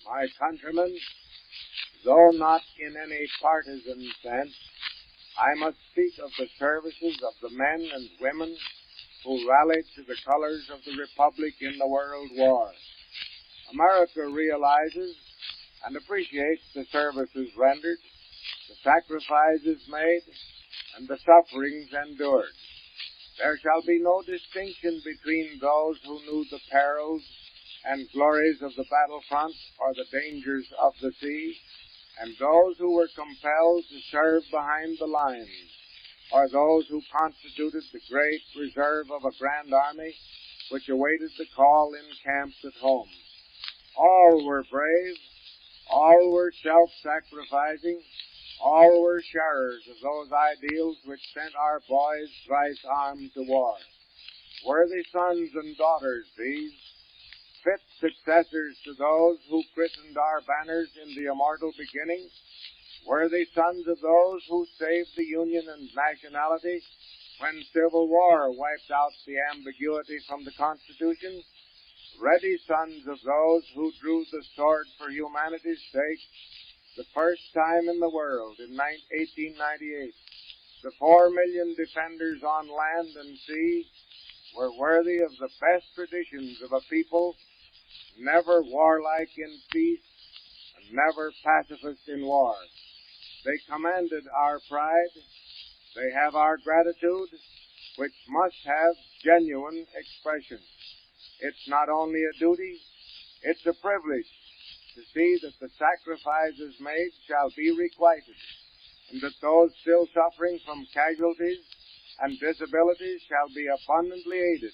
My countrymen, though not in any partisan sense, I must speak of the services of the men and women who rallied to the colors of the Republic in the World War. America realizes and appreciates the services rendered, the sacrifices made, and the sufferings endured. There shall be no distinction between those who knew the perils and glories of the battlefront or the dangers of the sea, and those who were compelled to serve behind the lines, or those who constituted the great reserve of a grand army which awaited the call in camps at home. All were brave, all were self-sacrificing, all were sharers of those ideals which sent our boys thrice armed to war. Worthy sons and daughters these, fit successors to those who christened our banners in the immortal beginning, worthy sons of those who saved the Union and nationality when Civil War wiped out the ambiguity from the Constitution, ready sons of those who drew the sword for humanity's sake the first time in the world in 1898. The 4 million defenders on land and sea were worthy of the best traditions of a people never warlike in peace and never pacifist in war. They commanded our pride. They have our gratitude, which must have genuine expression. It's not only a duty, it's a privilege to see that the sacrifices made shall be requited, and that those still suffering from casualties and disabilities shall be abundantly aided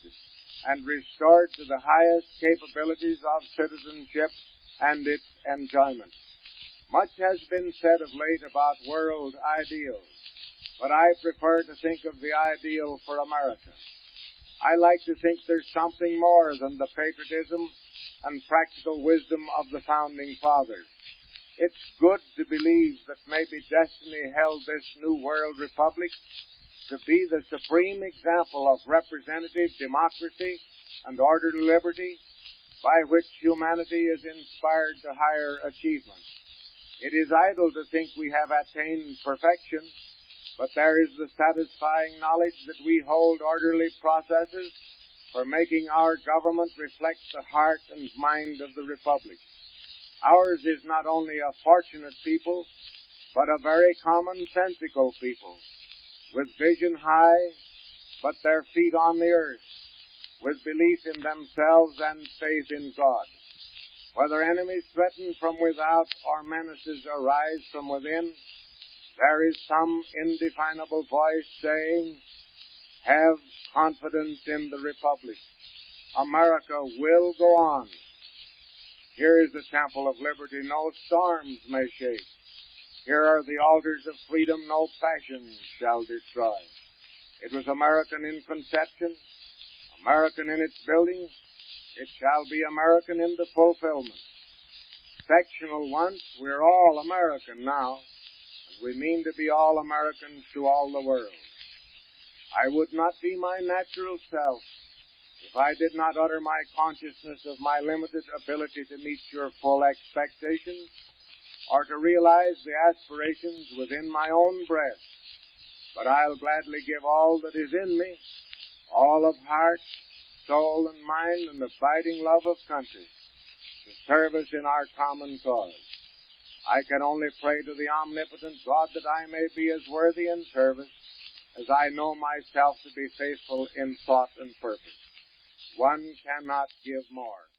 and restored to the highest capabilities of citizenship and its enjoyment. Much has been said of late about world ideals, but I prefer to think of the ideal for America. I like to think there's something more than the patriotism and practical wisdom of the Founding Fathers. It's good to believe that maybe destiny held this new world republic to be the supreme example of representative democracy and orderly liberty by which humanity is inspired to higher achievement. It is idle to think we have attained perfection, but there is the satisfying knowledge that we hold orderly processes for making our government reflect the heart and mind of the Republic. Ours is not only a fortunate people, but a very commonsensical people, with vision high, but their feet on the earth, with belief in themselves and faith in God. Whether enemies threaten from without or menaces arise from within, there is some indefinable voice saying, "Have confidence in the Republic. America will go on. Here is the temple of liberty no storms may shake. Here are the altars of freedom no passion shall destroy." It was American in conception, American in its building. It shall be American in the fulfillment. Sectional once, we're all American now, and we mean to be all Americans to all the world. I would not be my natural self if I did not utter my consciousness of my limited ability to meet your full expectations or to realize the aspirations within my own breast. But I'll gladly give all that is in me, all of heart, soul, and mind, and abiding love of country, to service in our common cause. I can only pray to the omnipotent God that I may be as worthy in service as I know myself to be faithful in thought and purpose. One cannot give more.